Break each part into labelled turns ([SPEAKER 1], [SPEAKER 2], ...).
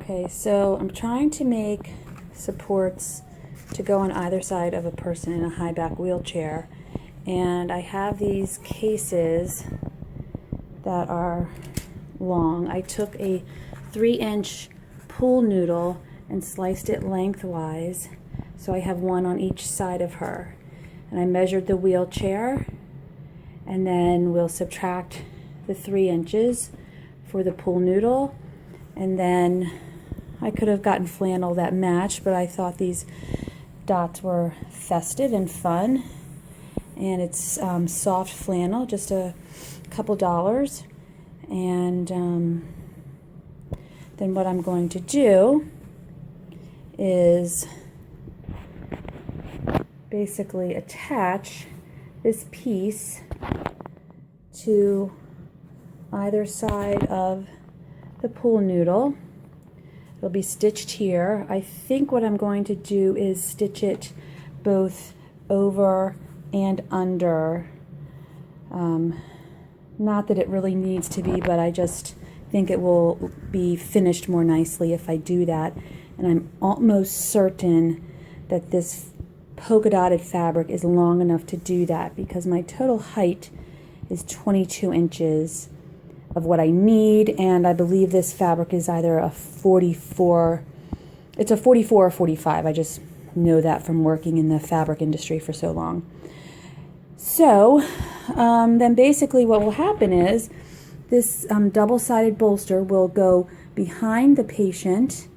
[SPEAKER 1] Okay, so I'm trying to make supports to go on either side of a person in a high back wheelchair, and I have these cases that are long. I took a 3-inch pool noodle and sliced it lengthwise, so I have one on each side of her. And I measured the wheelchair, and then we'll subtract the 3 inches for the pool noodle. And then I could have gotten flannel that matched, but I thought these dots were festive and fun. And it's soft flannel, just a couple dollars. And then what I'm going to do is basically attach this piece to either side of the pool noodle. It'll be stitched here. I think what I'm going to do is stitch it both over and under. Not that it really needs to be, but I just think it will be finished more nicely if I do that. And I'm almost certain that this polka dotted fabric is long enough to do that, because my total height is 22 inches of what I need, and I believe this fabric is either a 44, it's a 44 or 45. I just know that from working in the fabric industry for so long. So then basically what will happen is this double-sided bolster will go behind the patient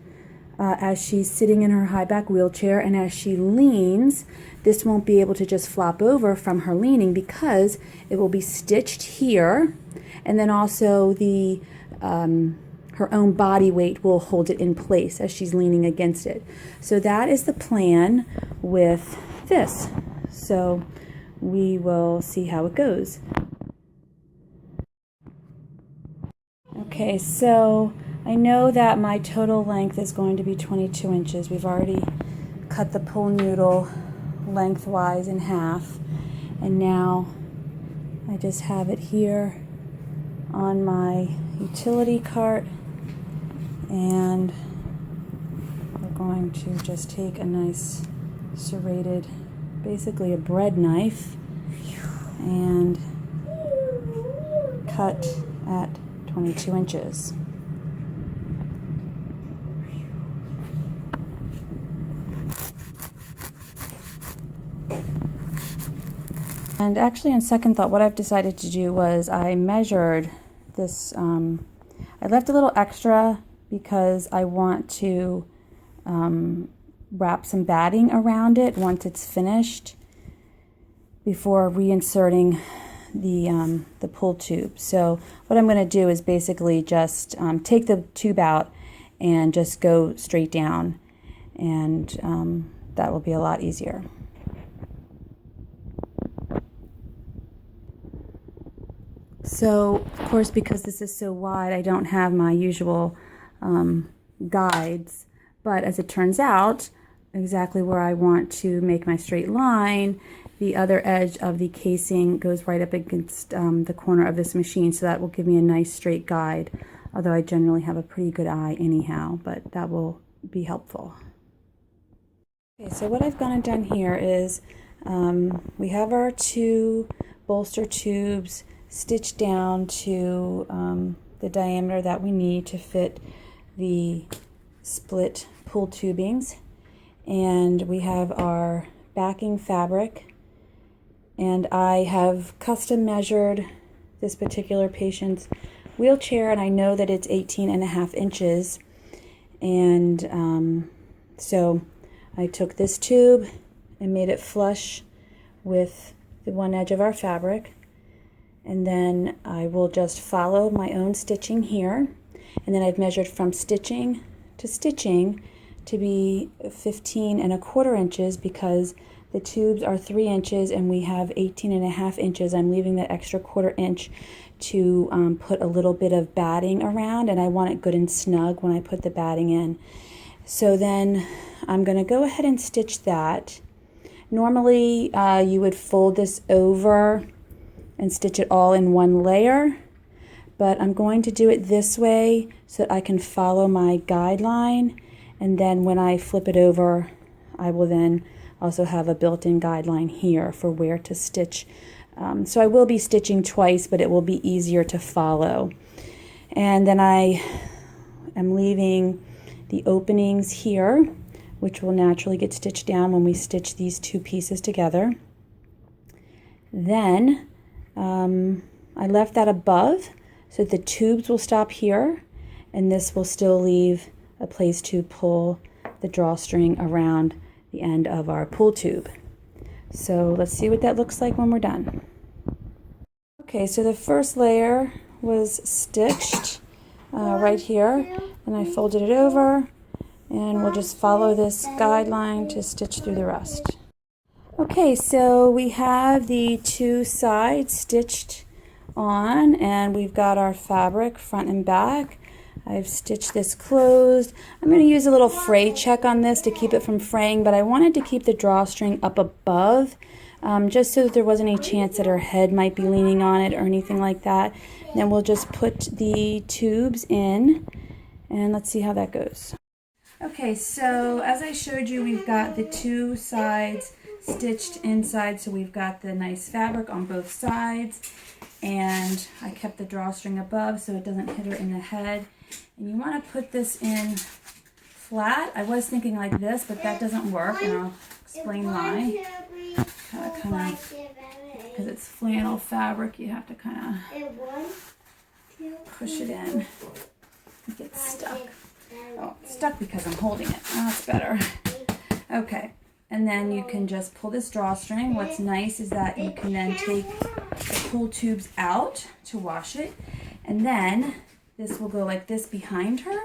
[SPEAKER 1] as she's sitting in her high back wheelchair, and as she leans, this won't be able to just flop over from her leaning, because it will be stitched here, and then also the her own body weight will hold it in place as she's leaning against it. So that is the plan with this. So we will see how it goes. Okay, so I know that my total length is going to be 22 inches. We've already cut the pool noodle lengthwise in half, and now I just have it here on my utility cart, and we're going to just take a nice serrated, basically a bread knife, and cut at 22 inches. And actually, on second thought, what I've decided to do was I measured this, I left a little extra because I want to wrap some batting around it once it's finished before reinserting the pull tube. So what I'm going to do is basically just take the tube out and just go straight down, and that will be a lot easier. So, of course, because this is so wide, I don't have my usual guides, but as it turns out, exactly where I want to make my straight line, the other edge of the casing goes right up against the corner of this machine, so that will give me a nice straight guide, although I generally have a pretty good eye anyhow, but that will be helpful. Okay, so what I've gone and done here is we have our 2 bolster tubes stitched down to the diameter that we need to fit the split pull tubings, and we have our backing fabric, and I have custom measured this particular patient's wheelchair, and I know that it's 18.5 inches, and so I took this tube and made it flush with the one edge of our fabric. And then I will just follow my own stitching here. And then I've measured from stitching to be 15.25 inches, because the tubes are 3 inches and we have 18.5 inches. I'm leaving that extra 1/4 inch to put a little bit of batting around, and I want it good and snug when I put the batting in. So then I'm going to go ahead and stitch that. Normally you would fold this over and stitch it all in one layer, but I'm going to do it this way so that I can follow my guideline, and then when I flip it over, I will then also have a built-in guideline here for where to stitch. So I will be stitching twice, but it will be easier to follow. And then I am leaving the openings here, which will naturally get stitched down when we stitch these two pieces together. Then I left that above so the tubes will stop here, and this will still leave a place to pull the drawstring around the end of our pull tube. So let's see what that looks like when we're done. Okay, so the first layer was stitched right here, and I folded it over, and we'll just follow this guideline to stitch through the rest. Okay, so we have the two sides stitched on, and we've got our fabric front and back. I've stitched this closed. I'm going to use a little fray check on this to keep it from fraying, but I wanted to keep the drawstring up above just so that there wasn't any chance that her head might be leaning on it or anything like that. And then we'll just put the tubes in, and let's see how that goes. Okay, so as I showed you, we've got the two sides stitched inside, so we've got the nice fabric on both sides, and I kept the drawstring above so it doesn't hit her in the head. And you want to put this in flat. I was thinking like this, but that doesn't work, and I'll explain why. Kind of, because it's flannel fabric, you have to kind of push it in. It gets stuck. Oh, it's stuck because I'm holding it. Oh, that's better. Okay, and then you can just pull this drawstring. What's nice is that you can then take the pull tubes out to wash it, and then this will go like this behind her,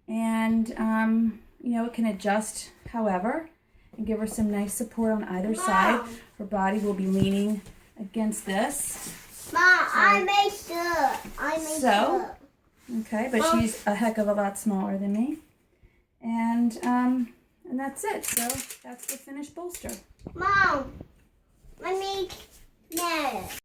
[SPEAKER 1] and you know, it can adjust however and give her some nice support on either side. Her body will be leaning against this.
[SPEAKER 2] Mom, I made sure.
[SPEAKER 1] Okay, but she's a heck of a lot smaller than me. And that's it. So that's the finished bolster.
[SPEAKER 2] Mom, let me know.